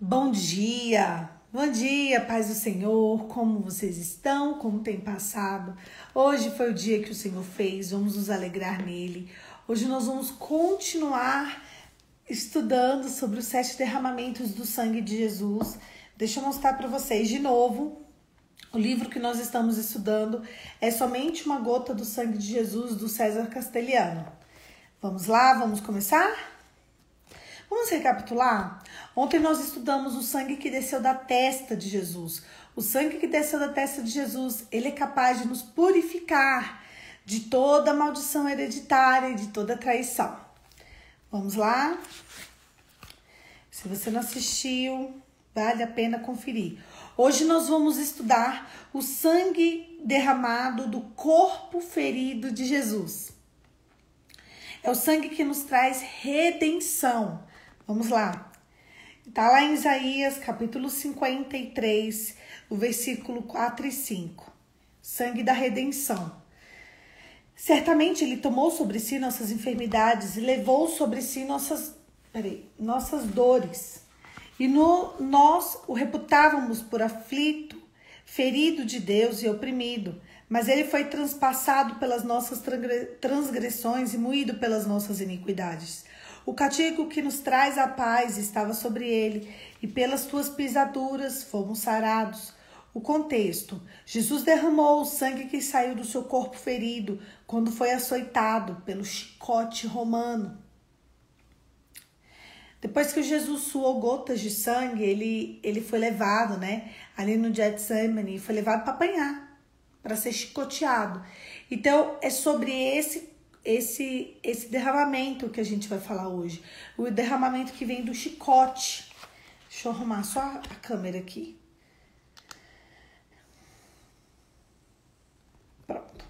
Bom dia, paz do Senhor, como vocês estão, como tem passado? Hoje foi o dia que o Senhor fez, vamos nos alegrar nele. Hoje nós vamos continuar estudando sobre os 7 derramamentos do sangue de Jesus. Deixa eu mostrar para vocês de novo. O livro que nós estamos estudando é Somente uma Gota do Sangue de Jesus, do César Castelhano. Vamos lá, vamos começar? Vamos recapitular? Ontem nós estudamos o sangue que desceu da testa de Jesus. O sangue que desceu da testa de Jesus, ele é capaz de nos purificar de toda maldição hereditária e de toda traição. Vamos lá? Se você não assistiu, vale a pena conferir. Hoje nós vamos estudar o sangue derramado do corpo ferido de Jesus. É o sangue que nos traz redenção. Vamos lá. Está lá em Isaías, capítulo 53, o versículo 4 e 5. Sangue da redenção. Certamente ele tomou sobre si nossas enfermidades e levou sobre si nossas dores. E nós o reputávamos por aflito, ferido de Deus e oprimido. Mas ele foi transpassado pelas nossas transgressões e moído pelas nossas iniquidades. O castigo que nos traz a paz estava sobre ele, e pelas tuas pisaduras fomos sarados. O contexto: Jesus derramou o sangue que saiu do seu corpo ferido quando foi açoitado pelo chicote romano. Depois que Jesus suou gotas de sangue, ele foi levado, ali no Getsemane, foi levado para apanhar, para ser chicoteado. Então, é sobre esse derramamento que a gente vai falar hoje. O derramamento que vem do chicote. Deixa eu arrumar só a câmera aqui. Pronto.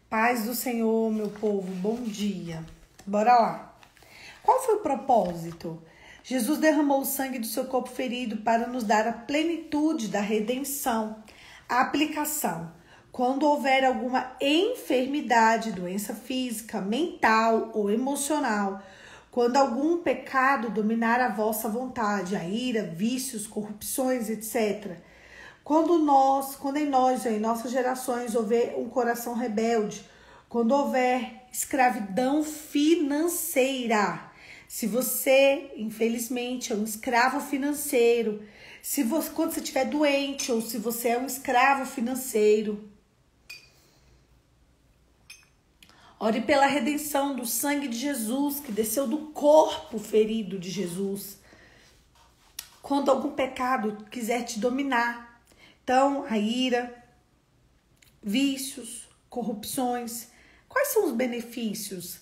Paz do Senhor, meu povo, bom dia. Bora lá. Qual foi o propósito? Jesus derramou o sangue do seu corpo ferido para nos dar a plenitude da redenção. A aplicação: quando houver alguma enfermidade, doença física, mental ou emocional, quando algum pecado dominar a vossa vontade, a ira, vícios, corrupções, etc. Quando em nós, em nossas gerações, houver um coração rebelde, quando houver escravidão financeira, se você, infelizmente, é um escravo financeiro, quando você estiver doente ou se você é um escravo financeiro, ore pela redenção do sangue de Jesus, que desceu do corpo ferido de Jesus. Quando algum pecado quiser te dominar, então a ira, vícios, corrupções, quais são os benefícios?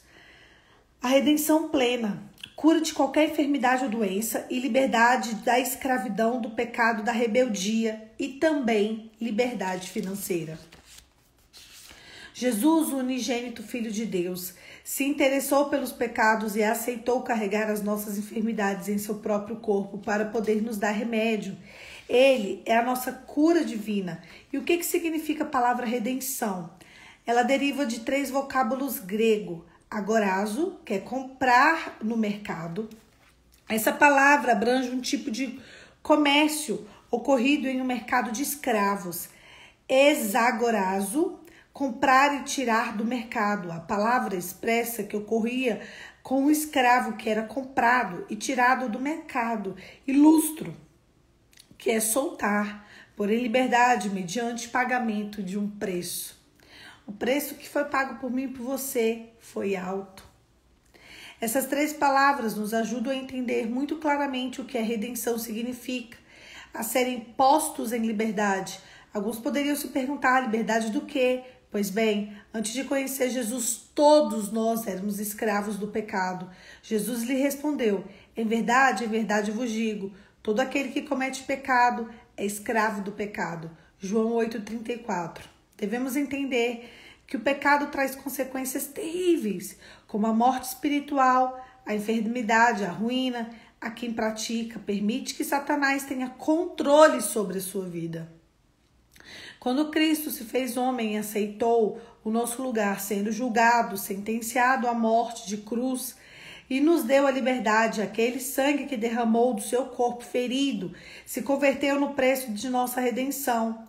A redenção plena, cura de qualquer enfermidade ou doença e liberdade da escravidão, do pecado, da rebeldia e também liberdade financeira. Jesus, o unigênito Filho de Deus, se interessou pelos pecados e aceitou carregar as nossas enfermidades em seu próprio corpo para poder nos dar remédio. Ele é a nossa cura divina. E o que significa a palavra redenção? Ela deriva de 3 vocábulos grego. Agorazo, que é comprar no mercado. Essa palavra abrange um tipo de comércio ocorrido em um mercado de escravos. Exagorazo, comprar e tirar do mercado. A palavra expressa que ocorria com o escravo que era comprado e tirado do mercado. E lustro, que é soltar, por em liberdade mediante pagamento de um preço. O preço que foi pago por mim e por você foi alto. Essas 3 palavras nos ajudam a entender muito claramente o que a redenção significa, a serem postos em liberdade. Alguns poderiam se perguntar, liberdade do quê? Pois bem, antes de conhecer Jesus, todos nós éramos escravos do pecado. Jesus lhe respondeu: em verdade vos digo, todo aquele que comete pecado é escravo do pecado. João 8,34. Devemos entender que o pecado traz consequências terríveis, como a morte espiritual, a enfermidade, a ruína. A quem pratica, permite que Satanás tenha controle sobre a sua vida. Quando Cristo se fez homem e aceitou o nosso lugar, sendo julgado, sentenciado à morte de cruz, e nos deu a liberdade. Aquele sangue que derramou do seu corpo ferido se converteu no preço de nossa redenção.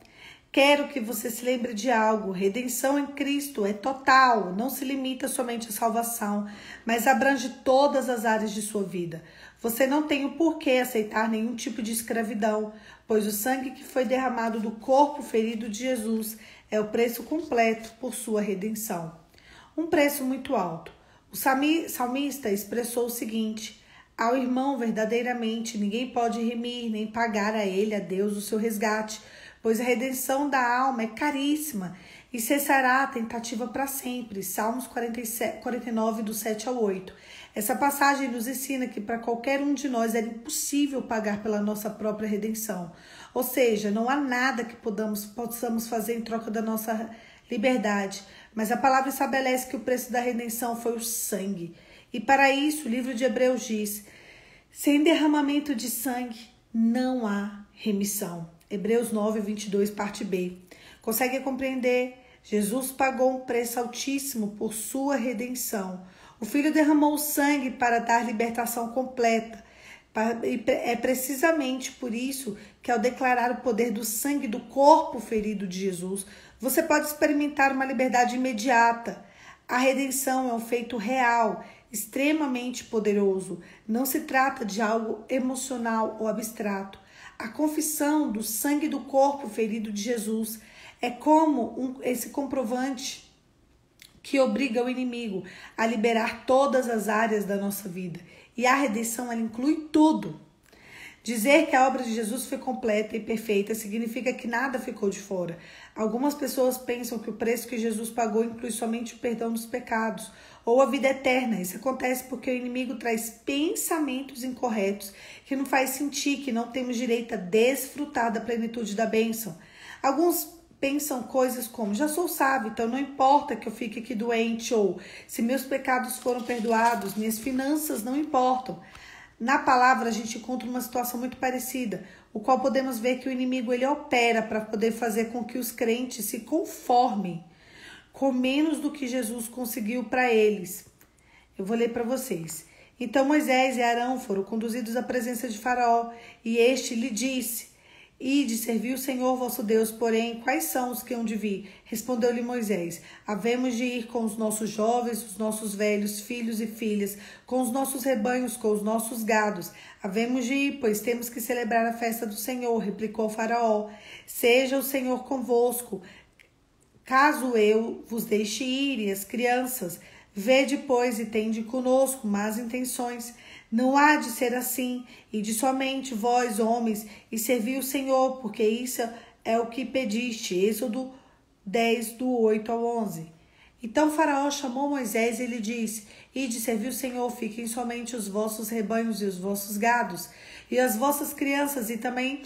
Quero que você se lembre de algo: redenção em Cristo é total, não se limita somente à salvação, mas abrange todas as áreas de sua vida. Você não tem o porquê aceitar nenhum tipo de escravidão, pois o sangue que foi derramado do corpo ferido de Jesus é o preço completo por sua redenção. Um preço muito alto. O salmista expressou o seguinte: ao irmão verdadeiramente ninguém pode remir nem pagar a ele, a Deus, o seu resgate, pois a redenção da alma é caríssima e cessará a tentativa para sempre. Salmos 49, do 7 ao 8. Essa passagem nos ensina que para qualquer um de nós era impossível pagar pela nossa própria redenção. Ou seja, não há nada que possamos fazer em troca da nossa liberdade. Mas a palavra estabelece que o preço da redenção foi o sangue. E para isso, o livro de Hebreus diz: sem derramamento de sangue não há remissão. Hebreus 9, 22, parte B. Consegue compreender? Jesus pagou um preço altíssimo por sua redenção. O Filho derramou o sangue para dar libertação completa. É precisamente por isso que, ao declarar o poder do sangue do corpo ferido de Jesus, você pode experimentar uma liberdade imediata. A redenção é um feito real, extremamente poderoso. Não se trata de algo emocional ou abstrato. A confissão do sangue do corpo ferido de Jesus é como esse comprovante que obriga o inimigo a liberar todas as áreas da nossa vida. E a redenção, ela inclui tudo. Dizer que a obra de Jesus foi completa e perfeita significa que nada ficou de fora. Algumas pessoas pensam que o preço que Jesus pagou inclui somente o perdão dos pecados ou a vida eterna. Isso acontece porque o inimigo traz pensamentos incorretos que não faz sentido, que não temos direito a desfrutar da plenitude da bênção. Alguns pensam coisas como: já sou salvo, então não importa que eu fique aqui doente, ou se meus pecados foram perdoados, minhas finanças não importam. Na palavra a gente encontra uma situação muito parecida, o qual podemos ver que o inimigo ele opera para poder fazer com que os crentes se conformem com menos do que Jesus conseguiu para eles. Eu vou ler para vocês. Então Moisés e Arão foram conduzidos à presença de Faraó, e este lhe disse: ide servir o Senhor vosso Deus, porém, quais são os que hão de vir? Respondeu-lhe Moisés: havemos de ir com os nossos jovens, os nossos velhos, filhos e filhas, com os nossos rebanhos, com os nossos gados. Havemos de ir, pois temos que celebrar a festa do Senhor, replicou Faraó. Seja o Senhor convosco, caso eu vos deixe ir, e as crianças. Vede, pois, e tende conosco más intenções. Não há de ser assim, e de somente vós, homens, e servi o Senhor, porque isso é o que pediste. Êxodo 10, do 8 ao 11. Então Faraó chamou Moisés e lhe disse: ide servir o Senhor, fiquem somente os vossos rebanhos e os vossos gados, e as vossas crianças, e também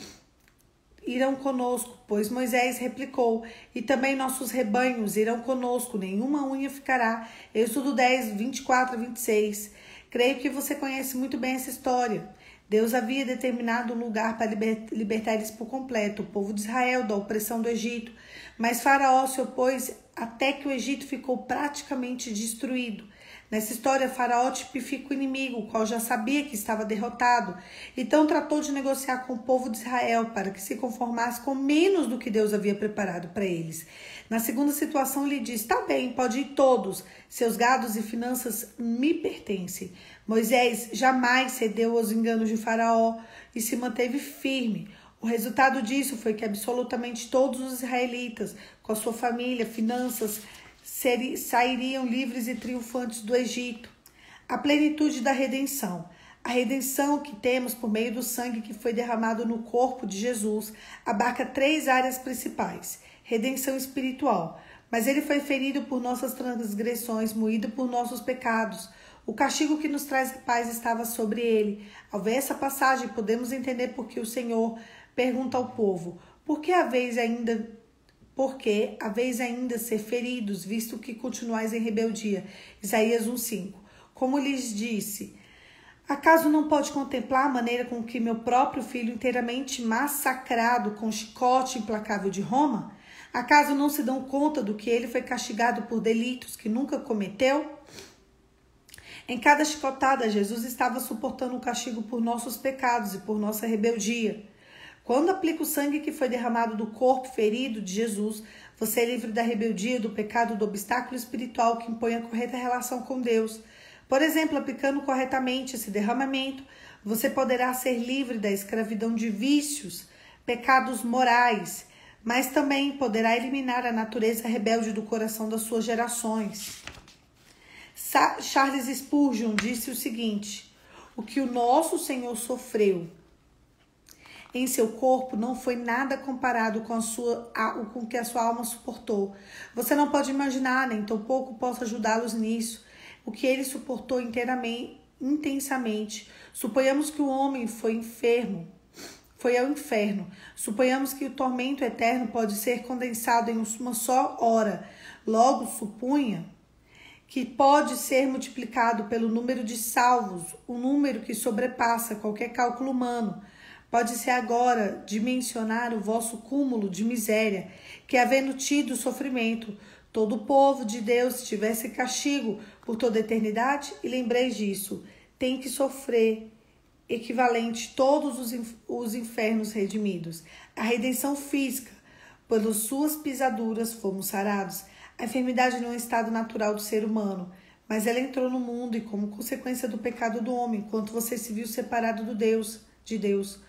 irão conosco. Pois Moisés replicou: e também nossos rebanhos irão conosco, nenhuma unha ficará. Êxodo 10, 24 a 26. Creio que você conhece muito bem essa história. Deus havia determinado um lugar para libertar eles por completo, o povo de Israel, da opressão do Egito. Mas Faraó se opôs até que o Egito ficou praticamente destruído. Nessa história, Faraó tipifica o inimigo, o qual já sabia que estava derrotado. Então tratou de negociar com o povo de Israel para que se conformasse com menos do que Deus havia preparado para eles. Na segunda situação, ele diz: tá bem, pode ir todos, seus gados e finanças me pertencem. Moisés jamais cedeu aos enganos de Faraó e se manteve firme. O resultado disso foi que absolutamente todos os israelitas, com a sua família, finanças, sairiam livres e triunfantes do Egito. A plenitude da redenção. A redenção que temos por meio do sangue que foi derramado no corpo de Jesus abarca 3 áreas principais. Redenção espiritual. Mas ele foi ferido por nossas transgressões, moído por nossos pecados. O castigo que nos traz a paz estava sobre ele. Ao ver essa passagem, podemos entender por que o Senhor pergunta ao povo: por que haveis ainda ser feridos, visto que continuais em rebeldia? Isaías 1:5. Como lhes disse: acaso não pode contemplar a maneira com que meu próprio filho inteiramente massacrado com chicote implacável de Roma? Acaso não se dão conta do que ele foi castigado por delitos que nunca cometeu? Em cada chicotada, Jesus estava suportando o castigo por nossos pecados e por nossa rebeldia. Quando aplica o sangue que foi derramado do corpo ferido de Jesus, você é livre da rebeldia, do pecado, do obstáculo espiritual que impõe a correta relação com Deus. Por exemplo, aplicando corretamente esse derramamento, você poderá ser livre da escravidão de vícios, pecados morais, mas também poderá eliminar a natureza rebelde do coração das suas gerações. Charles Spurgeon disse o seguinte: o que o nosso Senhor sofreu em seu corpo não foi nada comparado com o que a sua alma suportou. Você não pode imaginar, nem tampouco posso ajudá-los nisso, o que ele suportou intensamente. Suponhamos que o homem foi ao inferno. Suponhamos que o tormento eterno pode ser condensado em uma só hora. Logo, supunha que pode ser multiplicado pelo número de salvos, um número que sobrepassa qualquer cálculo humano. Pode ser agora dimensionar o vosso cúmulo de miséria, que havendo tido sofrimento, todo o povo de Deus tivesse castigo por toda a eternidade, e lembrei disso, tem que sofrer equivalente todos os infernos redimidos. A redenção física, pelas suas pisaduras fomos sarados. A enfermidade não é um estado natural do ser humano, mas ela entrou no mundo e como consequência do pecado do homem, enquanto você se viu separado de Deus.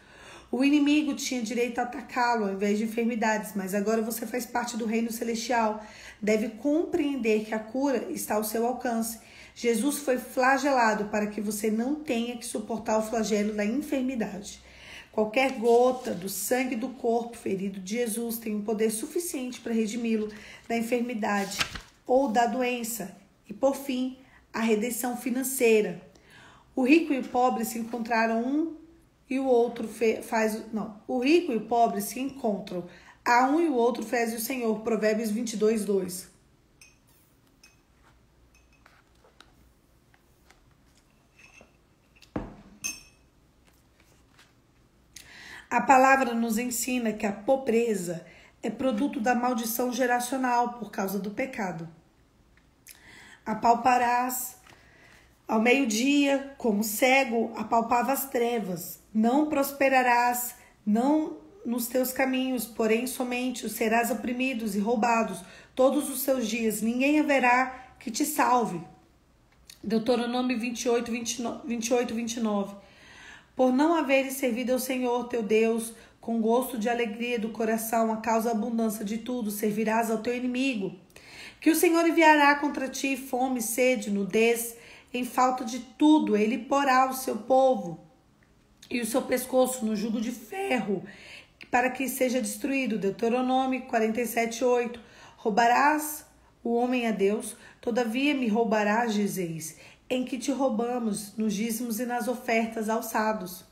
O inimigo tinha direito a atacá-lo ao invés de enfermidades, mas agora você faz parte do reino celestial. Deve compreender que a cura está ao seu alcance. Jesus foi flagelado para que você não tenha que suportar o flagelo da enfermidade. Qualquer gota do sangue do corpo ferido de Jesus tem um poder suficiente para redimi-lo da enfermidade ou da doença. E, por fim, a redenção financeira. O rico e o pobre se encontraram o rico e o pobre se encontram. A um e o outro fez o Senhor. Provérbios 22, 2. A palavra nos ensina que a pobreza é produto da maldição geracional por causa do pecado. Apalparás ao meio-dia, como cego, apalpava as trevas. Não prosperarás, não nos teus caminhos, porém somente serás oprimidos e roubados todos os seus dias. Ninguém haverá que te salve. Deuteronômio 28, 29. Por não haveres servido ao Senhor teu Deus com gosto de alegria do coração, a causa da abundância de tudo, servirás ao teu inimigo. Que o Senhor enviará contra ti fome, sede, nudez, em falta de tudo, ele porá o seu povo e o seu pescoço no jugo de ferro, para que seja destruído. Deuteronômio 47, 8. Roubarás o homem a Deus, todavia me roubarás, dizeis, em que te roubamos nos dízimos e nas ofertas alçados.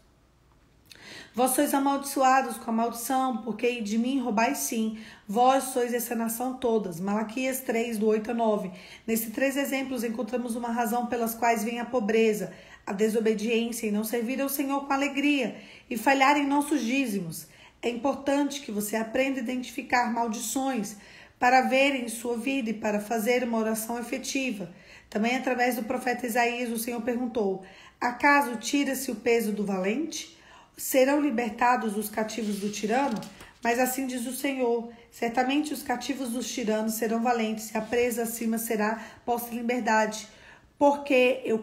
Vós sois amaldiçoados com a maldição, porque de mim roubais sim. Vós sois essa nação todas. Malaquias 3, do 8 a 9. Nesses 3 exemplos encontramos uma razão pelas quais vem a pobreza, a desobediência e não servir ao Senhor com alegria e falhar em nossos dízimos. É importante que você aprenda a identificar maldições para ver em sua vida e para fazer uma oração efetiva. Também através do profeta Isaías, o Senhor perguntou: acaso tira-se o peso do valente? Serão libertados os cativos do tirano? Mas assim diz o Senhor: certamente os cativos dos tiranos serão valentes, e a presa acima será posta em liberdade. Porque eu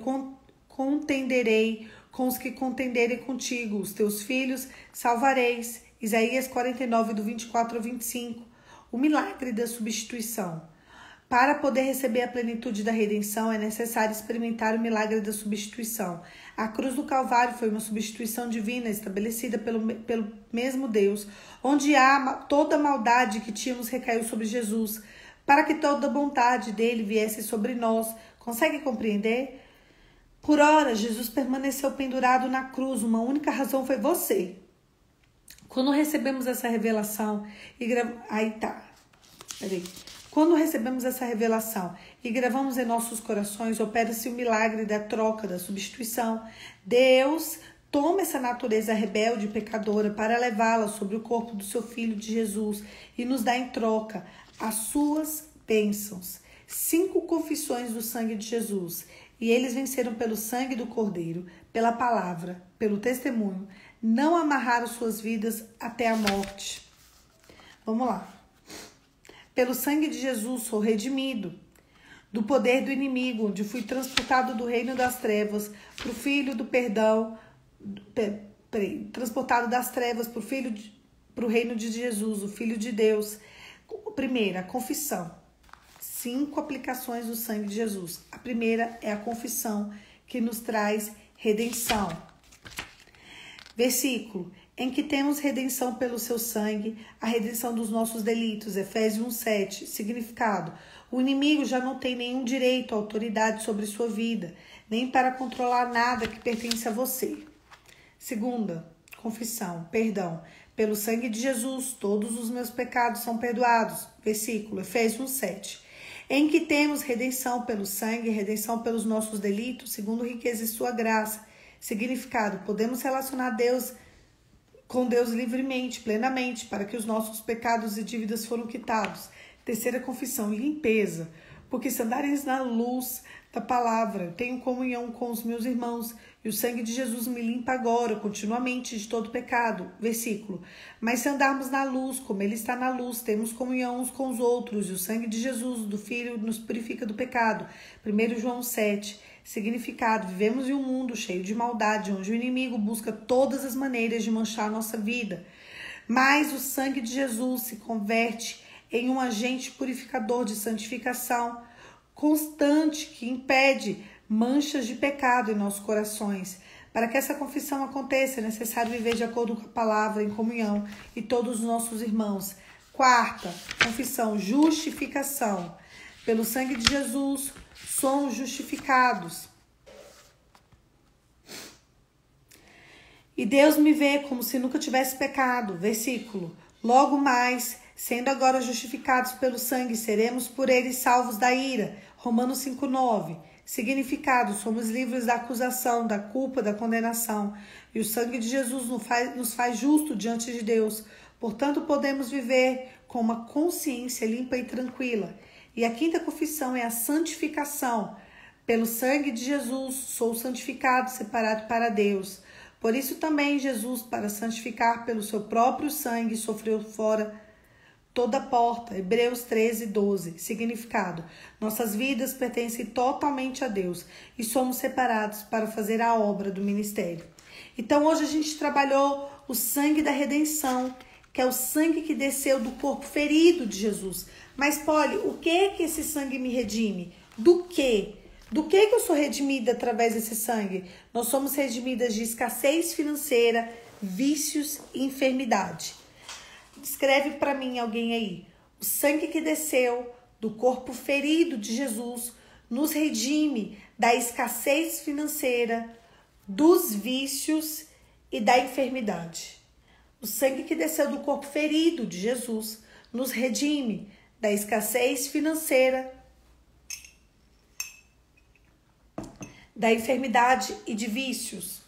contenderei com os que contenderem contigo, os teus filhos salvareis. Isaías 49, do 24 ao 25. O milagre da substituição. Para poder receber a plenitude da redenção, é necessário experimentar o milagre da substituição. A cruz do Calvário foi uma substituição divina estabelecida pelo mesmo Deus, onde toda a maldade que tínhamos recaiu sobre Jesus, para que toda a bondade dele viesse sobre nós. Consegue compreender? Por ora, Jesus permaneceu pendurado na cruz. Uma única razão foi você. Quando recebemos essa revelação Quando recebemos essa revelação e gravamos em nossos corações, opera-se o milagre da troca, da substituição. Deus toma essa natureza rebelde e pecadora para levá-la sobre o corpo do seu Filho de Jesus e nos dá em troca as suas bênçãos. 5 confissões do sangue de Jesus. E eles venceram pelo sangue do Cordeiro, pela palavra, pelo testemunho, não amarraram suas vidas até a morte. Vamos lá. Pelo sangue de Jesus sou redimido do poder do inimigo, onde fui transportado do reino das trevas para o filho do perdão, transportado das trevas para o reino de Jesus, o Filho de Deus. Primeira, a confissão. 5 aplicações do sangue de Jesus. A primeira é a confissão, que nos traz redenção. Versículo, em que temos redenção pelo seu sangue, a redenção dos nossos delitos. Efésios 1:7. Significado, o inimigo já não tem nenhum direito ou autoridade sobre sua vida, nem para controlar nada que pertence a você. Segunda, confissão, perdão. Pelo sangue de Jesus, todos os meus pecados são perdoados. Versículo, Efésios 1:7. Em que temos redenção pelo sangue, redenção pelos nossos delitos, segundo riqueza e sua graça. Significado, podemos relacionar com Deus livremente, plenamente, para que os nossos pecados e dívidas foram quitados. Terceira confissão, limpeza, porque se andares na luz da palavra, tenho comunhão com os meus irmãos, e o sangue de Jesus me limpa agora, continuamente, de todo pecado. Versículo, mas se andarmos na luz, como ele está na luz, temos comunhão uns com os outros, e o sangue de Jesus, do Filho, nos purifica do pecado. 1 João 7. Significado, vivemos em um mundo cheio de maldade, onde o inimigo busca todas as maneiras de manchar a nossa vida. Mas o sangue de Jesus se converte em um agente purificador de santificação constante que impede manchas de pecado em nossos corações. Para que essa confissão aconteça, é necessário viver de acordo com a palavra, em comunhão, e todos os nossos irmãos. Quarta, confissão, justificação. Pelo sangue de Jesus, somos justificados. E Deus me vê como se nunca tivesse pecado. Versículo. Logo mais, sendo agora justificados pelo sangue, seremos por ele salvos da ira. Romanos 5:9. Significado, somos livres da acusação, da culpa, da condenação. E o sangue de Jesus nos faz justo diante de Deus. Portanto, podemos viver com uma consciência limpa e tranquila. E a quinta confissão é a santificação. Pelo sangue de Jesus, sou santificado, separado para Deus. Por isso também Jesus, para santificar pelo seu próprio sangue, sofreu fora toda a porta. Hebreus 13:12. Significado, nossas vidas pertencem totalmente a Deus e somos separados para fazer a obra do ministério. Então hoje a gente trabalhou o sangue da redenção, que é o sangue que desceu do corpo ferido de Jesus. Mas, Polly, o que é que esse sangue me redime? Do quê? Do que eu sou redimida através desse sangue? Nós somos redimidas de escassez financeira, vícios e enfermidade. Escreve para mim alguém aí. O sangue que desceu do corpo ferido de Jesus nos redime da escassez financeira, dos vícios e da enfermidade. O sangue que desceu do corpo ferido de Jesus nos redime da escassez financeira, da enfermidade e de vícios.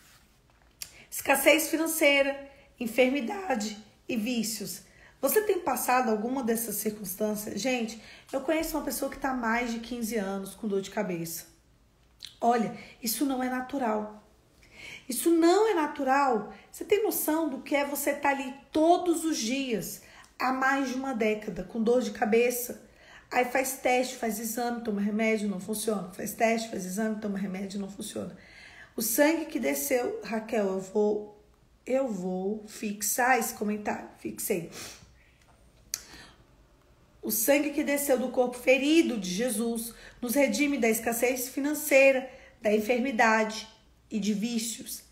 Escassez financeira, enfermidade e vícios. Você tem passado alguma dessas circunstâncias? Gente, eu conheço uma pessoa que está há mais de 15 anos com dor de cabeça. Olha, isso não é natural. Isso não é natural. Você tem noção do que é você estar ali todos os dias, há mais de uma década, com dor de cabeça? Aí faz teste, faz exame, toma remédio, não funciona. Faz teste, faz exame, toma remédio, não funciona. O sangue que desceu, Raquel, eu vou fixar esse comentário. Fixei. O sangue que desceu do corpo ferido de Jesus nos redime da escassez financeira, da enfermidade e de vícios.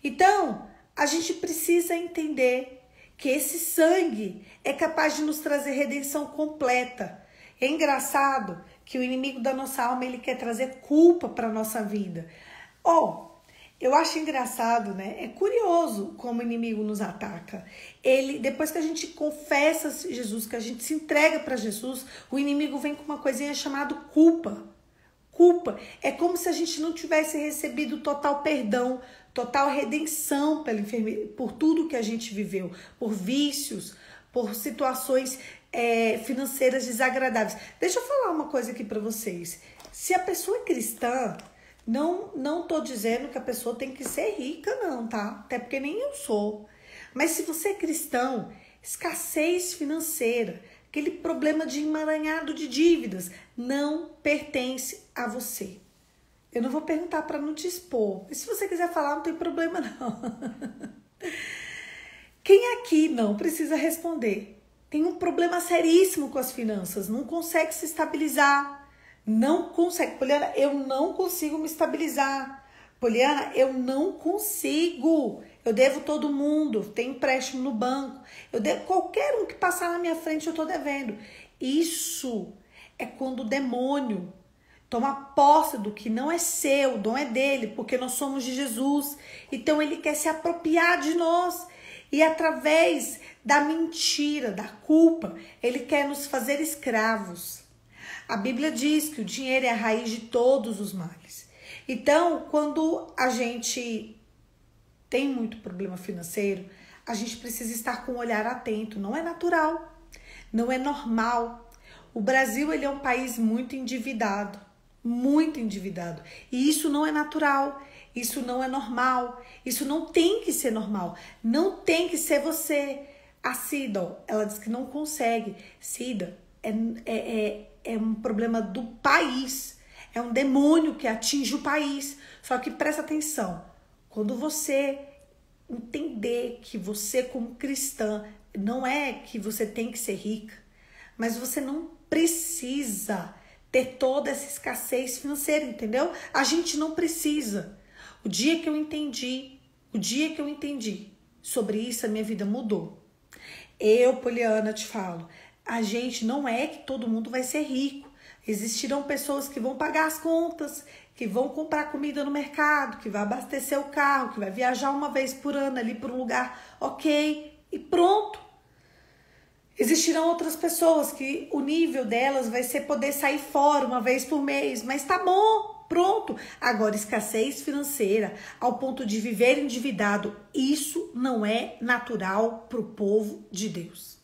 Então, a gente precisa entender que esse sangue é capaz de nos trazer redenção completa. É engraçado que o inimigo da nossa alma, ele quer trazer culpa para a nossa vida. Eu acho engraçado, né? É curioso como o inimigo nos ataca. Depois que a gente confessa Jesus, que a gente se entrega para Jesus, o inimigo vem com uma coisinha chamada culpa. Culpa. É como se a gente não tivesse recebido total perdão, total redenção por tudo que a gente viveu, por vícios, por situações financeiras desagradáveis. Deixa eu falar uma coisa aqui para vocês. Se a pessoa é cristã, Não tô dizendo que a pessoa tem que ser rica, não, tá? Até porque nem eu sou. Mas se você é cristão, escassez financeira, aquele problema de emaranhado de dívidas, não pertence a você. Eu não vou perguntar para não te expor. Mas se você quiser falar, não tem problema, não. Quem aqui não precisa responder? Tem um problema seríssimo com as finanças, não consegue se estabilizar. Não consegue. Poliana, eu não consigo me estabilizar. Poliana, eu não consigo. Eu devo todo mundo, tenho empréstimo no banco. Eu devo qualquer um que passar na minha frente, eu tô devendo. Isso é quando o demônio toma posse do que não é seu, o dom é dele, porque nós somos de Jesus. Então ele quer se apropriar de nós. E através da mentira, da culpa, ele quer nos fazer escravos. A Bíblia diz que o dinheiro é a raiz de todos os males. Então, quando a gente tem muito problema financeiro, a gente precisa estar com o olhar atento. Não é natural, não é normal. O Brasil, ele é um país muito endividado. Muito endividado. E isso não é natural, isso não é normal, isso não tem que ser normal, não tem que ser você. A Cida, ela diz que não consegue. Cida, é um problema do país, é um demônio que atinge o país. Só que presta atenção, quando você entender que você como cristã, não é que você tem que ser rica, mas você não precisa ter toda essa escassez financeira, entendeu? A gente não precisa. O dia que eu entendi sobre isso, a minha vida mudou. Eu, Poliana, te falo, a gente não é que todo mundo vai ser rico. Existirão pessoas que vão pagar as contas, que vão comprar comida no mercado, que vai abastecer o carro, que vai viajar uma vez por ano ali para um lugar, ok, e pronto. Existirão outras pessoas que o nível delas vai ser poder sair fora uma vez por mês, mas tá bom, pronto. Agora, escassez financeira ao ponto de viver endividado, isso não é natural para o povo de Deus.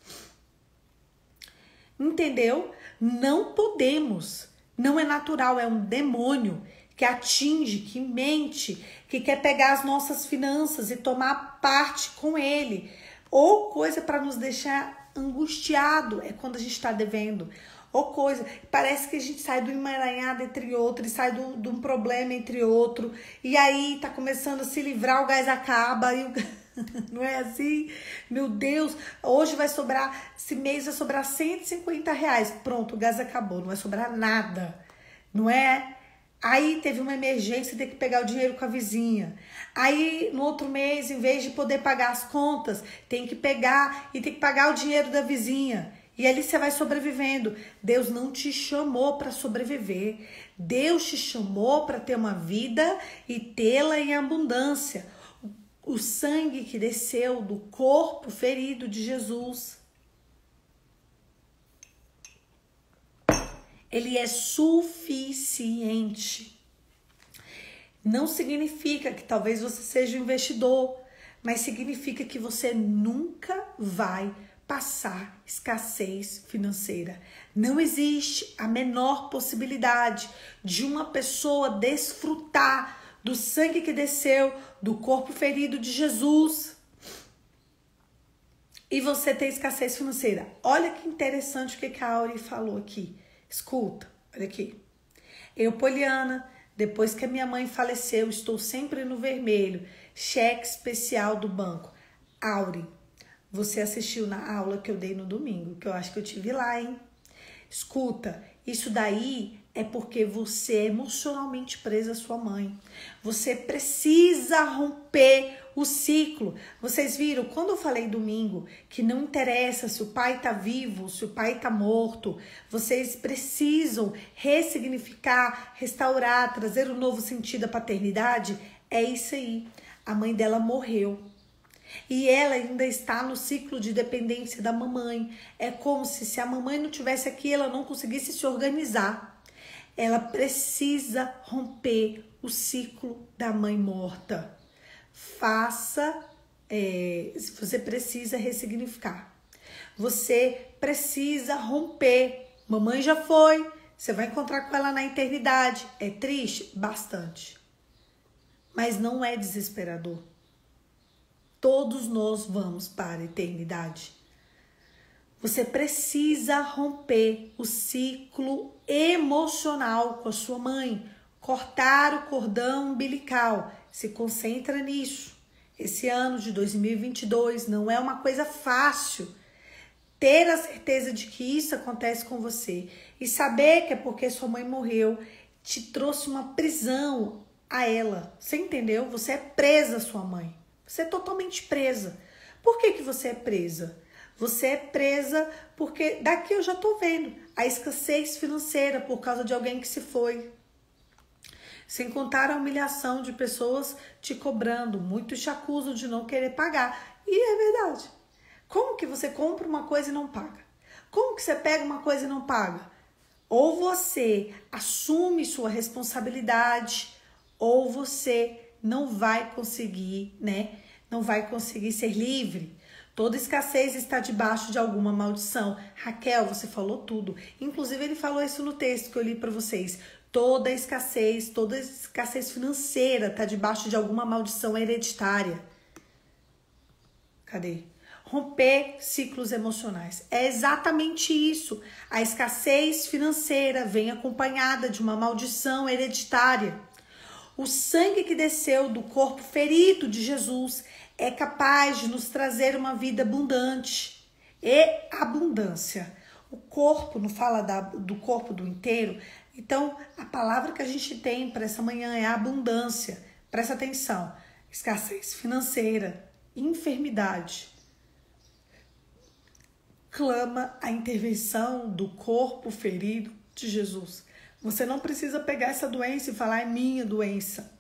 Entendeu? Não podemos, não é natural, é um demônio que atinge, que mente, que quer pegar as nossas finanças e tomar parte com ele, ou coisa para nos deixar angustiado, é quando a gente está devendo, ou coisa, parece que a gente sai do emaranhado entre outros, sai de um problema entre outro, e aí tá começando a se livrar, o gás acaba, e não é assim? Meu Deus, hoje vai sobrar, esse mês vai sobrar R$150, pronto, o gás acabou, não vai sobrar nada, não é? Aí teve uma emergência, tem que pegar o dinheiro com a vizinha. Aí no outro mês, em vez de poder pagar as contas, tem que pegar e tem que pagar o dinheiro da vizinha. E ali você vai sobrevivendo. Deus não te chamou para sobreviver. Deus te chamou para ter uma vida e tê-la em abundância. O sangue que desceu do corpo ferido de Jesus, ele é suficiente. Não significa que talvez você seja um investidor, mas significa que você nunca vai passar escassez financeira. Não existe a menor possibilidade de uma pessoa desfrutar do sangue que desceu, do corpo ferido de Jesus, e você ter escassez financeira. Olha que interessante o que a Auri falou aqui. Escuta, olha aqui. Eu, Poliana, depois que a minha mãe faleceu, estou sempre no vermelho. Cheque especial do banco. Auri, você assistiu na aula que eu dei no domingo, que eu acho que eu tive lá, hein? Escuta, isso daí é porque você é emocionalmente presa à sua mãe. Você precisa romper o ciclo. Vocês viram, quando eu falei domingo, que não interessa se o pai tá vivo, se o pai tá morto, vocês precisam ressignificar, restaurar, trazer um novo sentido à paternidade. É isso aí. A mãe dela morreu. E ela ainda está no ciclo de dependência da mamãe. É como se a mamãe não tivesse aqui, ela não conseguisse se organizar. Ela precisa romper o ciclo da mãe morta. Você precisa ressignificar. Você precisa romper. Mamãe já foi, Você vai encontrar com ela na eternidade. É triste? Bastante. Mas não é desesperador. Todos nós vamos para a eternidade. Você precisa romper o ciclo emocional com a sua mãe. Cortar o cordão umbilical. Se concentra nisso. Esse ano de 2022 não é uma coisa fácil. Ter a certeza de que isso acontece com você e saber que é porque sua mãe morreu te trouxe uma prisão a ela. Você entendeu? Você é presa à sua mãe. Você é totalmente presa. Por que você é presa? Você é presa porque daqui eu já tô vendo a escassez financeira por causa de alguém que se foi. Sem contar a humilhação de pessoas te cobrando. Muitos te acusam de não querer pagar. E é verdade. Como que você compra uma coisa e não paga? Como que você pega uma coisa e não paga? Ou você assume sua responsabilidade, ou você não vai conseguir, né? Não vai conseguir ser livre. Toda escassez está debaixo de alguma maldição. Raquel, você falou tudo. Inclusive, ele falou isso no texto que eu li para vocês. Toda escassez financeira está debaixo de alguma maldição hereditária. Cadê? Romper ciclos emocionais. É exatamente isso. A escassez financeira vem acompanhada de uma maldição hereditária. O sangue que desceu do corpo ferido de Jesus é capaz de nos trazer uma vida abundante e abundância. O corpo, não fala do corpo do inteiro. Então, a palavra que a gente tem para essa manhã é abundância. Presta atenção. Escassez financeira, enfermidade. Clama a intervenção do corpo ferido de Jesus. Você não precisa pegar essa doença e falar, é minha doença.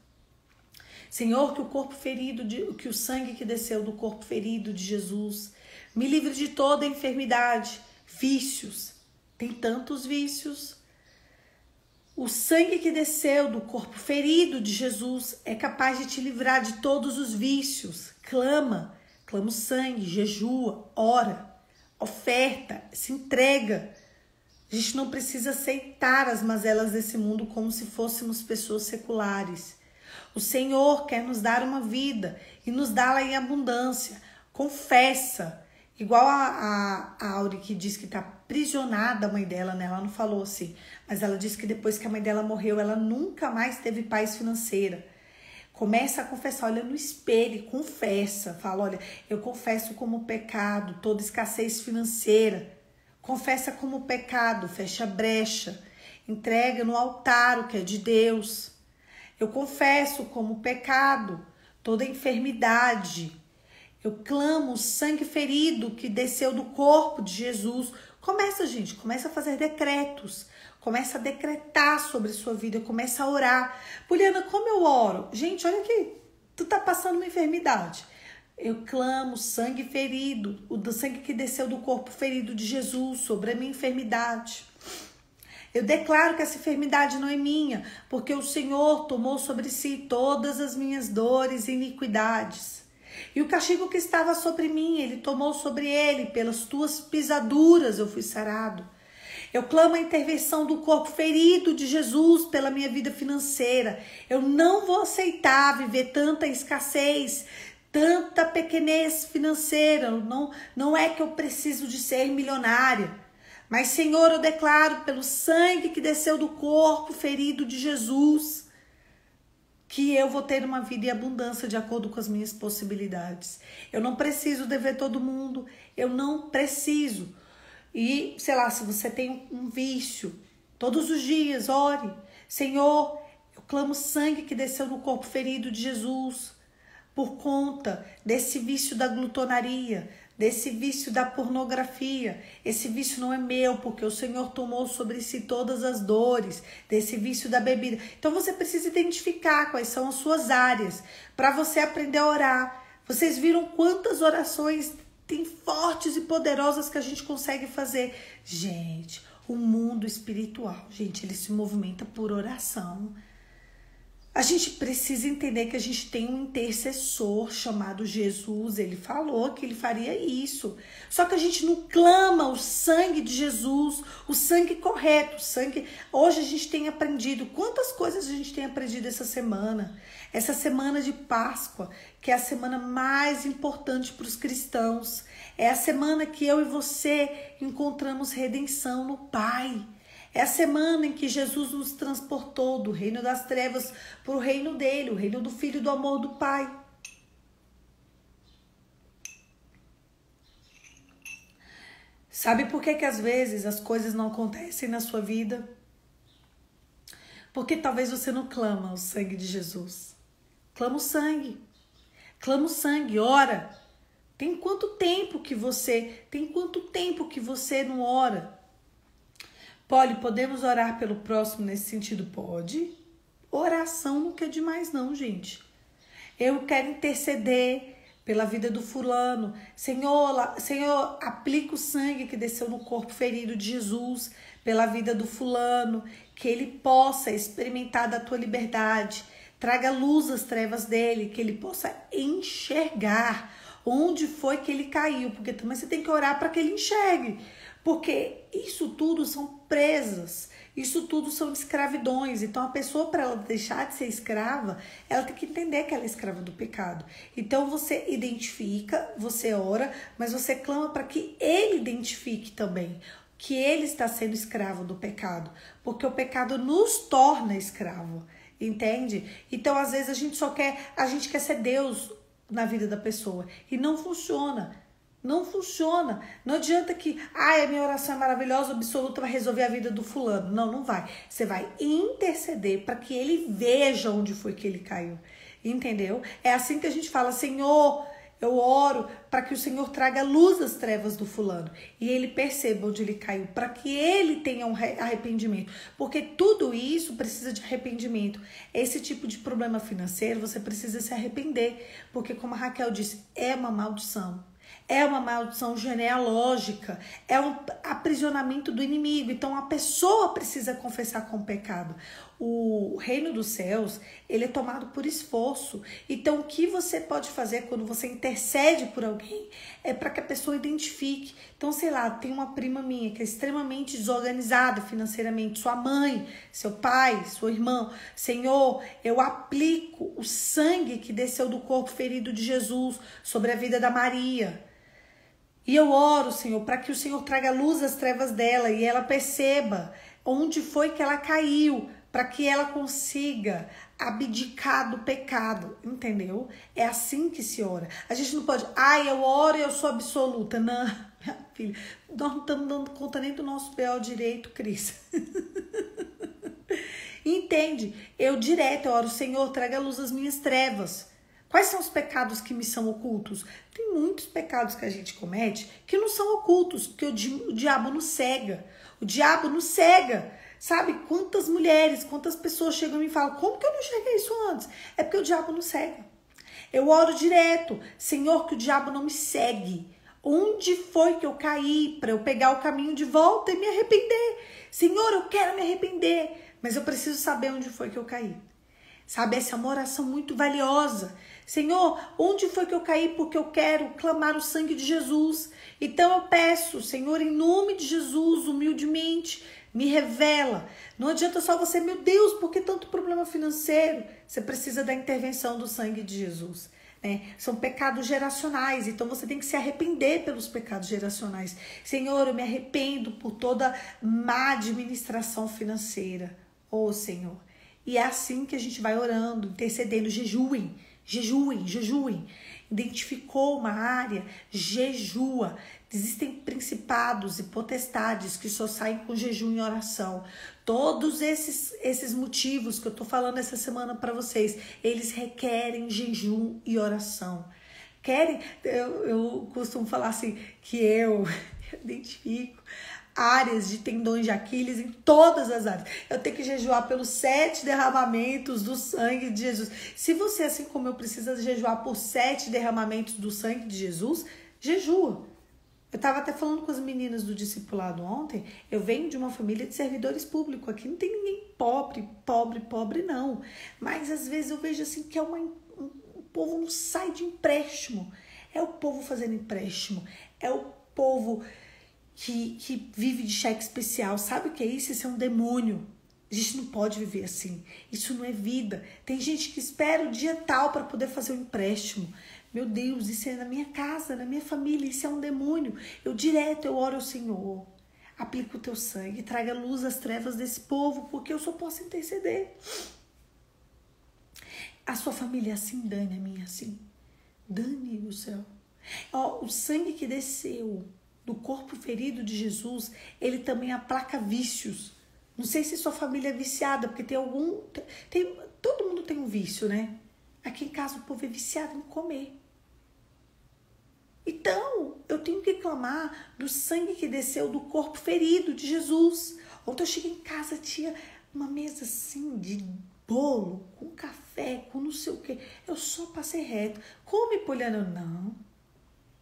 Senhor, que o corpo ferido, que o sangue que desceu do corpo ferido de Jesus me livre de toda enfermidade, vícios. Tem tantos vícios. O sangue que desceu do corpo ferido de Jesus é capaz de te livrar de todos os vícios. Clama o sangue, jejua, ora. Oferta, se entrega. A gente não precisa aceitar as mazelas desse mundo como se fôssemos pessoas seculares. O Senhor quer nos dar uma vida e nos dá-la em abundância. Confessa. Igual a Auri que diz que está aprisionada a mãe dela, né? Ela não falou assim, mas ela disse que depois que a mãe dela morreu, ela nunca mais teve paz financeira. Começa a confessar, olha no espelho e confessa. Fala, olha, eu confesso como pecado toda escassez financeira. Confessa como pecado, fecha a brecha. Entrega no altar o que é de Deus. Eu confesso como pecado toda enfermidade. Eu clamo o sangue ferido que desceu do corpo de Jesus. Começa, gente, começa a fazer decretos. Começa a decretar sobre sua vida, começa a orar. Poliana, como eu oro? Gente, olha aqui, tu tá passando uma enfermidade. Eu clamo sangue ferido, o sangue que desceu do corpo ferido de Jesus sobre a minha enfermidade. Eu declaro que essa enfermidade não é minha, porque o Senhor tomou sobre si todas as minhas dores e iniquidades. E o castigo que estava sobre mim, ele tomou sobre ele, pelas tuas pisaduras eu fui sarado. Eu clamo a intervenção do corpo ferido de Jesus pela minha vida financeira. Eu não vou aceitar viver tanta escassez, tanta pequenez financeira. Não é que eu preciso de ser milionária. Mas, Senhor, eu declaro pelo sangue que desceu do corpo ferido de Jesus, que eu vou ter uma vida em abundância de acordo com as minhas possibilidades. Eu não preciso dever todo mundo. Eu não preciso. E, sei lá, se você tem um vício, todos os dias, ore. Senhor, eu clamo sangue que desceu no corpo ferido de Jesus por conta desse vício da glutonaria, desse vício da pornografia. Esse vício não é meu, porque o Senhor tomou sobre si todas as dores, desse vício da bebida. Então você precisa identificar quais são as suas áreas para você aprender a orar. Vocês viram quantas orações tem fortes e poderosas que a gente consegue fazer. Gente, o mundo espiritual, gente, ele se movimenta por oração. A gente precisa entender que a gente tem um intercessor chamado Jesus. Ele falou que ele faria isso. Só que a gente não clama o sangue de Jesus, o sangue correto, o sangue... Hoje a gente tem aprendido, quantas coisas a gente tem aprendido essa semana de Páscoa, que é a semana mais importante para os cristãos. É a semana que eu e você encontramos redenção no Pai. É a semana em que Jesus nos transportou do reino das trevas para o reino dele, o reino do Filho do amor do Pai. Sabe por que às vezes as coisas não acontecem na sua vida? Porque talvez você não clama o sangue de Jesus. Clama o sangue. Clama o sangue, ora. Tem quanto tempo que você não ora? Poli, podemos orar pelo próximo nesse sentido? Pode. Oração não quer demais não, gente. Eu quero interceder pela vida do fulano. Senhor, aplica o sangue que desceu no corpo ferido de Jesus pela vida do fulano, que ele possa experimentar da tua liberdade. Traga luz às trevas dele, que ele possa enxergar onde foi que ele caiu, porque também você tem que orar para que ele enxergue. Porque isso tudo são presas, isso tudo são escravidões. Então a pessoa, para ela deixar de ser escrava, ela tem que entender que ela é escrava do pecado. Então você identifica, você ora, mas você clama para que ele identifique também que ele está sendo escravo do pecado. Porque o pecado nos torna escravo, entende? Então às vezes a gente quer ser Deus na vida da pessoa e não funciona. Não funciona. Não adianta que, a minha oração é maravilhosa, absoluta, vai resolver a vida do fulano. Não, não vai. Você vai interceder para que ele veja onde foi que ele caiu. Entendeu? É assim que a gente fala, Senhor, eu oro para que o Senhor traga luz às trevas do fulano. E ele perceba onde ele caiu, para que ele tenha um arrependimento. Porque tudo isso precisa de arrependimento. Esse tipo de problema financeiro, você precisa se arrepender. Porque, como a Raquel disse, é uma maldição. É uma maldição genealógica, é um aprisionamento do inimigo. Então a pessoa precisa confessar com o pecado. O reino dos céus, ele é tomado por esforço. Então o que você pode fazer quando você intercede por alguém é para que a pessoa identifique. Então, sei lá, tem uma prima minha que é extremamente desorganizada financeiramente, sua mãe, seu pai, seu irmão. Senhor, eu aplico o sangue que desceu do corpo ferido de Jesus sobre a vida da Maria. E eu oro, Senhor, para que o Senhor traga luz às trevas dela e ela perceba onde foi que ela caiu, para que ela consiga abdicar do pecado, entendeu? É assim que se ora. A gente não pode, eu oro e eu sou absoluta. Não, minha filha, nós não estamos dando conta nem do nosso B.O. direito, Cris. Entende? Eu oro, Senhor, traga luz às minhas trevas. Quais são os pecados que me são ocultos? Tem muitos pecados que a gente comete que não são ocultos, porque o diabo nos cega. O diabo nos cega. Sabe quantas mulheres, quantas pessoas chegam e me falam, como que eu não enxerguei isso antes? É porque o diabo nos cega. Eu oro direto, Senhor, que o diabo não me segue. Onde foi que eu caí para eu pegar o caminho de volta e me arrepender? Senhor, eu quero me arrepender, mas eu preciso saber onde foi que eu caí. Sabe, essa é uma oração muito valiosa. Senhor, onde foi que eu caí? Porque eu quero clamar o sangue de Jesus. Então eu peço, Senhor, em nome de Jesus, humildemente, me revela. Não adianta só você, meu Deus, por que tanto problema financeiro? Você precisa da intervenção do sangue de Jesus. Né? São pecados geracionais, então você tem que se arrepender pelos pecados geracionais. Senhor, eu me arrependo por toda má administração financeira. Ô, Senhor. E é assim que a gente vai orando, intercedendo, jejuem. Identificou uma área, jejua. Existem principados e potestades que só saem com jejum e oração. Todos esses motivos que eu tô falando essa semana para vocês, eles requerem jejum e oração. Eu costumo falar assim, que eu identifico áreas de tendões de Aquiles em todas as áreas. Eu tenho que jejuar pelos 7 derramamentos do sangue de Jesus. Se você, assim como eu, precisa jejuar por 7 derramamentos do sangue de Jesus, jejua. Eu estava até falando com as meninas do discipulado ontem, eu venho de uma família de servidores públicos, aqui não tem ninguém pobre não. Mas às vezes eu vejo assim que o povo não sai de empréstimo. É o povo fazendo empréstimo, é o povo que vive de cheque especial. Sabe o que é isso? Isso é um demônio. A gente não pode viver assim. Isso não é vida. Tem gente que espera o dia tal para poder fazer o empréstimo. Meu Deus, isso é na minha casa, na minha família. Isso é um demônio. Eu oro ao Senhor. Aplica o teu sangue, traga luz às trevas desse povo, porque eu só posso interceder. A sua família é assim, Dani, a minha é assim. Dani do céu. O sangue que desceu do corpo ferido de Jesus, ele também aplaca vícios. Não sei se sua família é viciada, porque todo mundo tem um vício, né? Aqui em casa o povo é viciado em comer. Então, eu tenho que clamar do sangue que desceu do corpo ferido de Jesus. Ontem eu cheguei em casa, tinha uma mesa assim de bolo, com café, com não sei o quê. Eu só passei reto. Come, Poliana?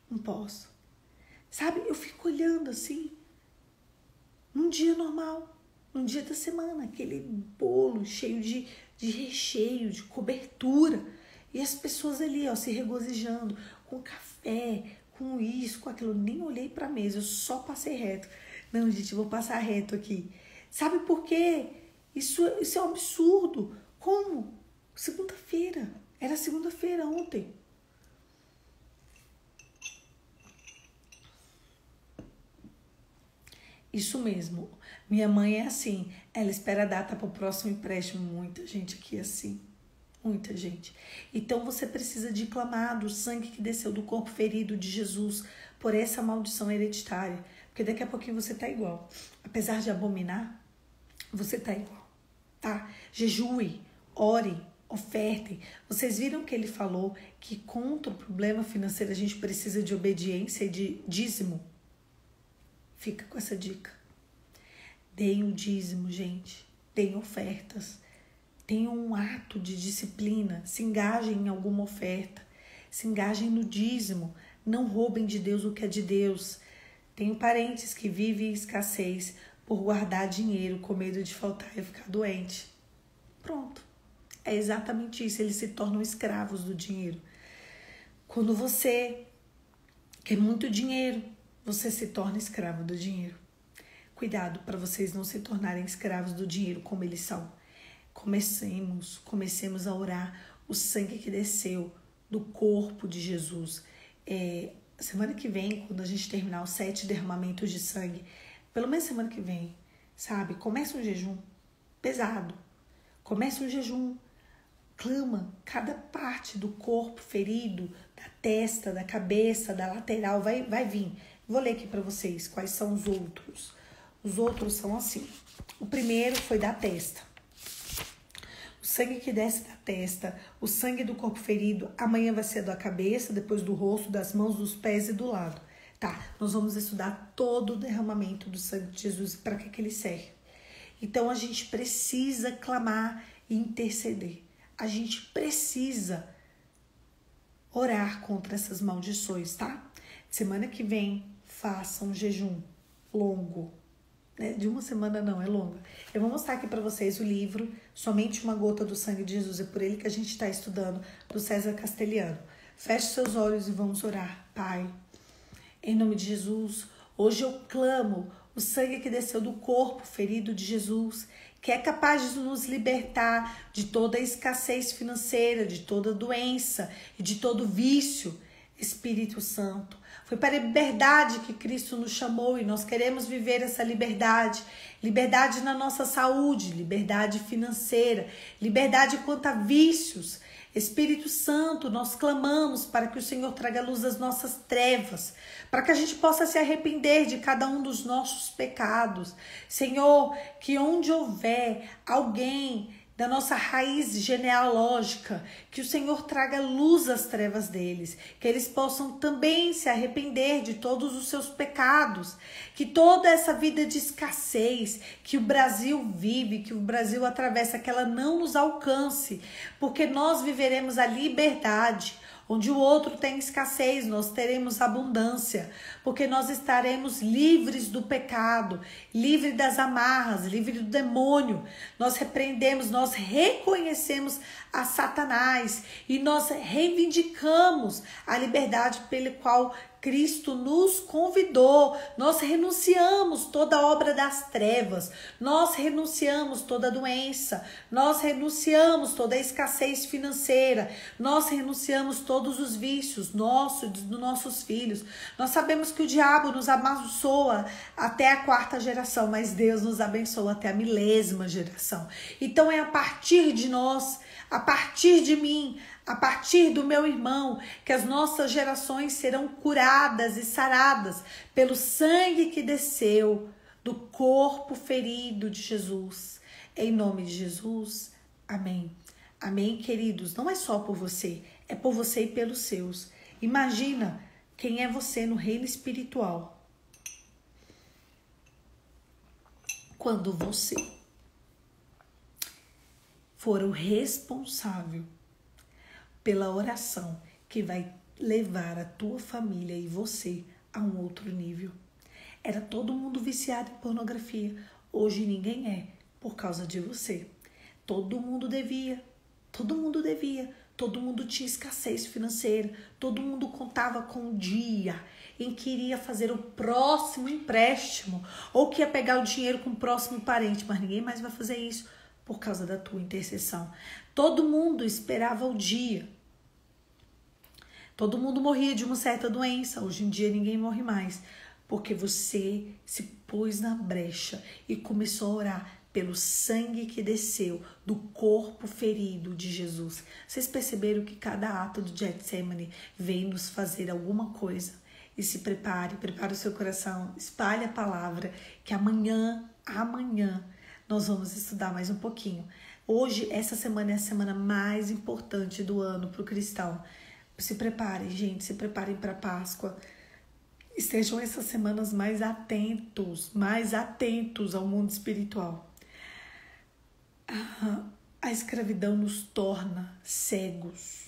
Não posso. Sabe, eu fico olhando assim, num dia normal, num dia da semana, aquele bolo cheio de recheio, de cobertura. E as pessoas ali, ó, se regozijando, com café, com isso, com aquilo. Eu nem olhei pra mesa, eu só passei reto. Não, gente, eu vou passar reto aqui. Sabe por quê? Isso é um absurdo. Como? Segunda-feira. Era segunda-feira ontem. Isso mesmo. Minha mãe é assim. Ela espera a data para o próximo empréstimo. Muita gente aqui é assim. Muita gente. Então você precisa de clamar do sangue que desceu do corpo ferido de Jesus por essa maldição hereditária. Porque daqui a pouquinho você tá igual. Apesar de abominar, você tá igual. Tá? Jejue, ore, ofertem. Vocês viram que ele falou que contra o problema financeiro a gente precisa de obediência e de dízimo? Fica com essa dica. Deem o dízimo, gente. Deem ofertas. Tenham um ato de disciplina. Se engajem em alguma oferta. Se engajem no dízimo. Não roubem de Deus o que é de Deus. Tenho parentes que vivem em escassez por guardar dinheiro com medo de faltar e ficar doente. Pronto. É exatamente isso. Eles se tornam escravos do dinheiro. Quando você quer muito dinheiro, você se torna escravo do dinheiro. Cuidado para vocês não se tornarem escravos do dinheiro como eles são. Comecemos a orar o sangue que desceu do corpo de Jesus. Semana que vem, quando a gente terminar os 7 derramamentos de sangue, pelo menos semana que vem, sabe? Começa um jejum pesado. Começa um jejum. Clama cada parte do corpo ferido, da testa, da cabeça, da lateral, vai vir. Vou ler aqui para vocês quais são os outros. Os outros são assim. O primeiro foi da testa. O sangue que desce da testa, o sangue do corpo ferido, amanhã vai ser da cabeça, depois do rosto, das mãos, dos pés e do lado. Tá, nós vamos estudar todo o derramamento do sangue de Jesus e para que ele serve. Então a gente precisa clamar e interceder. A gente precisa orar contra essas maldições, tá? Semana que vem, faça um jejum longo. Né? De uma semana não, é longa. Eu vou mostrar aqui para vocês o livro Somente uma Gota do Sangue de Jesus. É por ele que a gente está estudando, do César Castelhano. Feche seus olhos e vamos orar. Pai, em nome de Jesus, hoje eu clamo o sangue que desceu do corpo ferido de Jesus, que é capaz de nos libertar de toda a escassez financeira, de toda doença e de todo vício. Espírito Santo, foi para a liberdade que Cristo nos chamou e nós queremos viver essa liberdade. Liberdade na nossa saúde, liberdade financeira, liberdade quanto a vícios. Espírito Santo, nós clamamos para que o Senhor traga luz às nossas trevas, para que a gente possa se arrepender de cada um dos nossos pecados. Senhor, que onde houver alguém da nossa raiz genealógica, que o Senhor traga luz às trevas deles, que eles possam também se arrepender de todos os seus pecados, que toda essa vida de escassez que o Brasil vive, que o Brasil atravessa, que ela não nos alcance, porque nós viveremos a liberdade. Onde o outro tem escassez, nós teremos abundância, porque nós estaremos livres do pecado, livres das amarras, livres do demônio. Nós repreendemos, nós reconhecemos a Satanás e nós reivindicamos a liberdade pela qual Cristo nos convidou. Nós renunciamos toda a obra das trevas, nós renunciamos toda a doença, nós renunciamos toda a escassez financeira, nós renunciamos todos os vícios nossos, dos nossos filhos. Nós sabemos que o diabo nos amaldiçoa até a 4ª geração, mas Deus nos abençoa até a 1000ª geração. Então é a partir de nós, a partir de mim, a partir do meu irmão, que as nossas gerações serão curadas e saradas pelo sangue que desceu do corpo ferido de Jesus. Em nome de Jesus, amém. Amém, queridos? Não é só por você, é por você e pelos seus. Imagina quem é você no reino espiritual. Quando você for o responsável pela oração que vai levar a tua família e você a um outro nível. Era todo mundo viciado em pornografia. Hoje ninguém é, por causa de você. Todo mundo devia. Todo mundo tinha escassez financeira. Todo mundo contava com o dia em que iria fazer o próximo empréstimo ou que ia pegar o dinheiro com o próximo parente. Mas ninguém mais vai fazer isso por causa da tua intercessão. Todo mundo esperava o dia. Todo mundo morria de uma certa doença. Hoje em dia ninguém morre mais. Porque você se pôs na brecha e começou a orar pelo sangue que desceu do corpo ferido de Jesus. Vocês perceberam que cada ato do Getsemane vem nos fazer alguma coisa? E se prepare o seu coração, espalhe a palavra, que amanhã, nós vamos estudar mais um pouquinho. Hoje, essa semana é a semana mais importante do ano para o cristão. Se preparem, gente, se preparem para a Páscoa. Estejam essas semanas mais atentos ao mundo espiritual. A escravidão nos torna cegos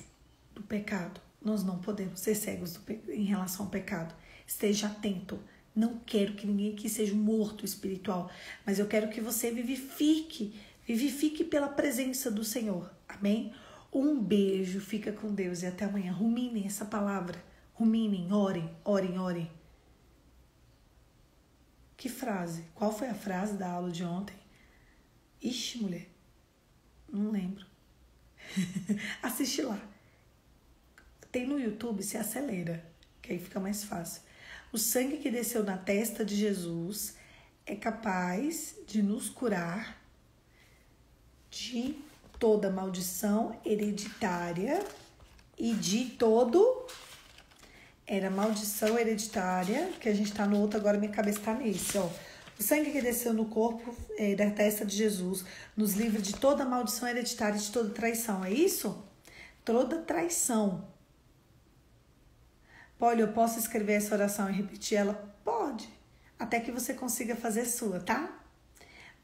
do pecado. Nós não podemos ser cegos em relação ao pecado. Esteja atento. Não quero que ninguém aqui seja um morto espiritual, mas eu quero que você vivifique pela presença do Senhor. Amém? Um beijo, fica com Deus e até amanhã. Ruminem essa palavra. Ruminem, orem. Que frase? Qual foi a frase da aula de ontem? Ixi, mulher. Não lembro. Assiste lá. Tem no YouTube, se acelera, que aí fica mais fácil. O sangue que desceu na testa de Jesus é capaz de nos curar de toda maldição hereditária e de todo... Era maldição hereditária, que a gente tá no outro, agora minha cabeça tá nesse, ó. O sangue que desceu no corpo da testa de Jesus nos livra de toda maldição hereditária e de toda traição. É isso? Toda traição. Olha, eu posso escrever essa oração e repetir ela? Pode. Até que você consiga fazer sua, tá?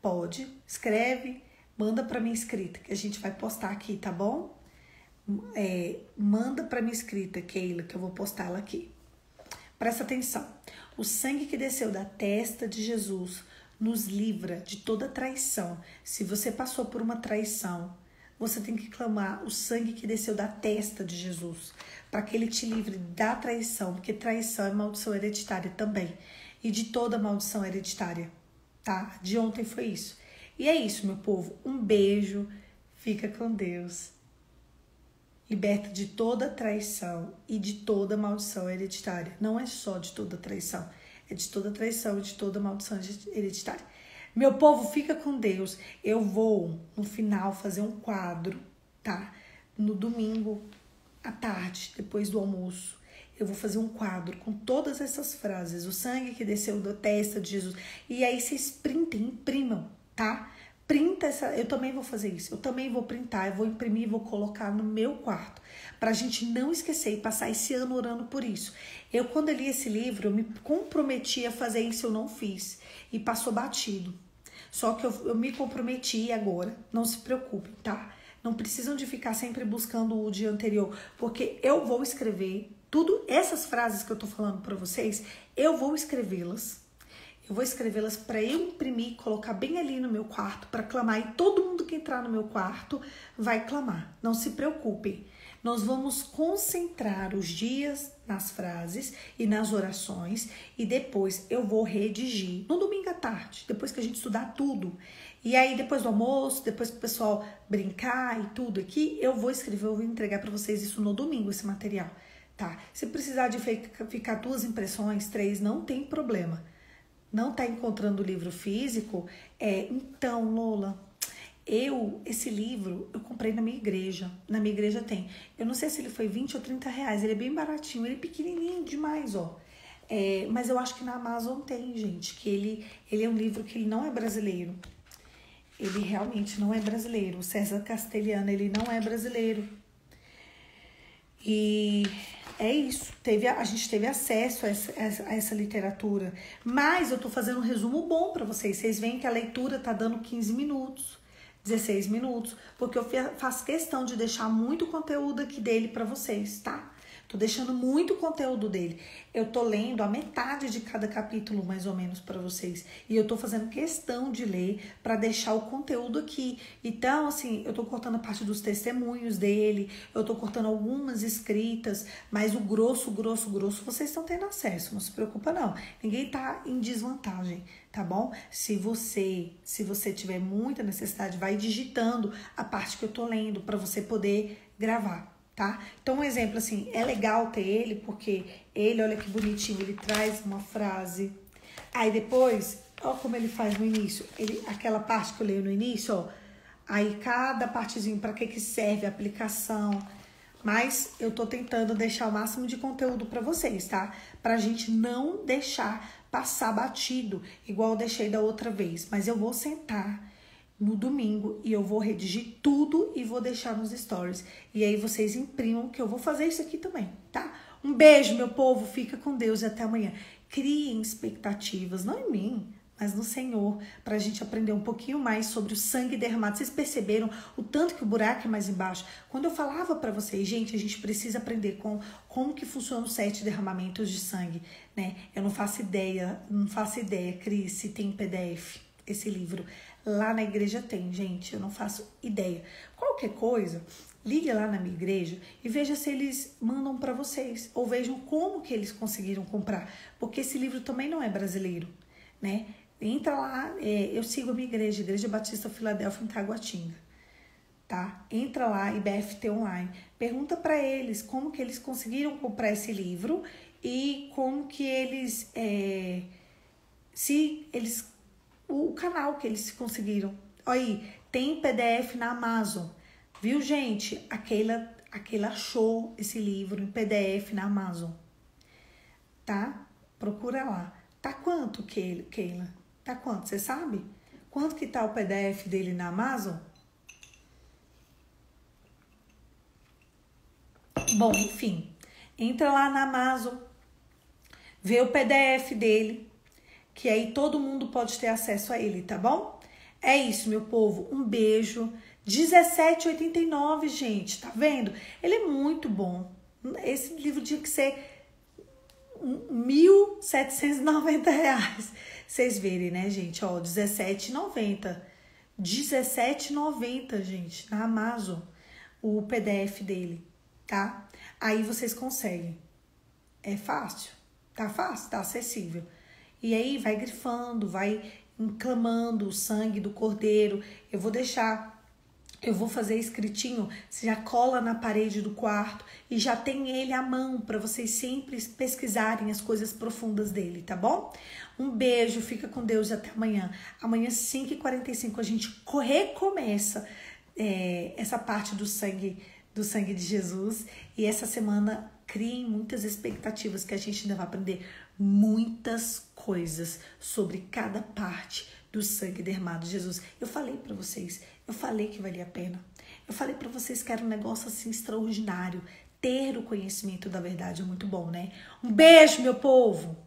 Pode. Escreve, manda pra minha escrita, que a gente vai postar aqui, tá bom? Manda pra minha escrita, Keila, que eu vou postar ela aqui. Presta atenção. O sangue que desceu da testa de Jesus nos livra de toda traição. Se você passou por uma traição, você tem que clamar o sangue que desceu da testa de Jesus, para que ele te livre da traição, porque traição é maldição hereditária também, e de toda maldição hereditária, tá? De ontem foi isso. E é isso, meu povo. Um beijo, fica com Deus. Liberta de toda traição e de toda maldição hereditária. Não é só de toda traição, é de toda traição e de toda maldição hereditária. Meu povo, fica com Deus. Eu vou, no final, fazer um quadro, tá? No domingo, à tarde, depois do almoço, eu vou fazer um quadro com todas essas frases. O sangue que desceu da testa de Jesus. E aí vocês imprimam, tá? Printa essa, eu também vou fazer isso, eu também vou printar, eu vou imprimir e vou colocar no meu quarto, pra gente não esquecer e passar esse ano orando por isso. Eu, quando eu li esse livro, eu me comprometi a fazer isso, eu não fiz, e passou batido. Só que eu me comprometi agora, não se preocupem, tá? Não precisam de ficar sempre buscando o dia anterior, porque eu vou escrever tudo, essas frases que eu tô falando para vocês, eu vou escrevê-las. Eu vou escrevê-las para eu imprimir, colocar bem ali no meu quarto para clamar, e todo mundo que entrar no meu quarto vai clamar. Não se preocupem. Nós vamos concentrar os dias nas frases e nas orações, e depois eu vou redigir no domingo à tarde, depois que a gente estudar tudo. E aí depois do almoço, depois que o pessoal brincar e tudo aqui, eu vou escrever, eu vou entregar para vocês isso no domingo, esse material, tá? Se precisar de ficar 2 impressões, 3, não tem problema. Não tá encontrando o livro físico? Então, Lola, esse livro eu comprei na minha igreja. Na minha igreja tem. Eu não sei se ele foi 20 ou 30 reais. Ele é bem baratinho, ele é pequenininho demais, ó. Mas eu acho que na Amazon tem, gente, que ele é um livro que ele não é brasileiro. Ele realmente não é brasileiro. O César Castelhano, ele não é brasileiro. E é isso, a gente teve acesso a essa literatura. Mas eu tô fazendo um resumo bom para vocês. Vocês veem que a leitura tá dando 15 minutos, 16 minutos, porque eu faço questão de deixar muito conteúdo aqui dele para vocês, tá? Tô deixando muito conteúdo dele. Eu tô lendo a metade de cada capítulo, mais ou menos, para vocês. E eu tô fazendo questão de ler para deixar o conteúdo aqui. Então, assim, eu tô cortando a parte dos testemunhos dele, eu tô cortando algumas escritas, mas o grosso, vocês estão tendo acesso. Não se preocupa, não. Ninguém tá em desvantagem, tá bom? Se você tiver muita necessidade, vai digitando a parte que eu tô lendo para você poder gravar. Tá? Então, um exemplo assim, é legal ter ele, porque ele, olha que bonitinho, ele traz uma frase. Aí depois, ó como ele faz no início, aquela parte que eu leio no início, ó, aí cada partezinho, para que serve a aplicação. Mas eu tô tentando deixar o máximo de conteúdo para vocês, tá? Pra gente não deixar passar batido, igual eu deixei da outra vez. Mas eu vou sentar no domingo e eu vou redigir tudo e vou deixar nos stories. E aí vocês imprimam, que eu vou fazer isso aqui também, tá? Um beijo, meu povo. Fica com Deus e até amanhã. Criem expectativas, não em mim, mas no Senhor, pra gente aprender um pouquinho mais sobre o sangue derramado. Vocês perceberam o tanto que o buraco é mais embaixo? Quando eu falava pra vocês, gente, a gente precisa aprender como que funciona os 7 derramamentos de sangue, né? Eu não faço ideia, Cris, se tem PDF esse livro. Lá na igreja tem, gente, eu não faço ideia. Qualquer coisa, ligue lá na minha igreja e veja se eles mandam para vocês, ou vejam como que eles conseguiram comprar, porque esse livro também não é brasileiro, né? Entra lá, eu sigo a minha igreja, Igreja Batista Filadélfia em Taguatinga, tá? Entra lá, IBFT Online, pergunta para eles como que eles conseguiram comprar esse livro e como que eles, o canal que eles conseguiram. Olha aí, tem PDF na Amazon. Viu, gente? A Keila achou esse livro em PDF na Amazon. Tá? Procura lá. Tá quanto, Keila? Tá quanto? Você sabe? Quanto que tá o PDF dele na Amazon? Bom, enfim. Entra lá na Amazon. Vê o PDF dele, que aí todo mundo pode ter acesso a ele, tá bom? É isso, meu povo. Um beijo. 17,89, gente. Tá vendo? Ele é muito bom. Esse livro tinha que ser R$1.790. Vocês verem, né, gente? Ó, R$17,90. R$17,90, gente, na Amazon. O PDF dele, tá? Aí vocês conseguem. É fácil? Tá fácil? Tá acessível. E aí vai grifando, vai clamando o sangue do cordeiro. Eu vou fazer escritinho, você já cola na parede do quarto e já tem ele à mão para vocês sempre pesquisarem as coisas profundas dele, tá bom? Um beijo, fica com Deus e até amanhã. Amanhã, 5h45, a gente recomeça essa parte do sangue de Jesus. E essa semana, criem muitas expectativas, que a gente ainda vai aprender muitas coisas sobre cada parte do sangue derramado de Jesus. Eu falei para vocês, eu falei que valia a pena. Eu falei para vocês que era um negócio assim extraordinário. Ter o conhecimento da verdade é muito bom, né? Um beijo, meu povo!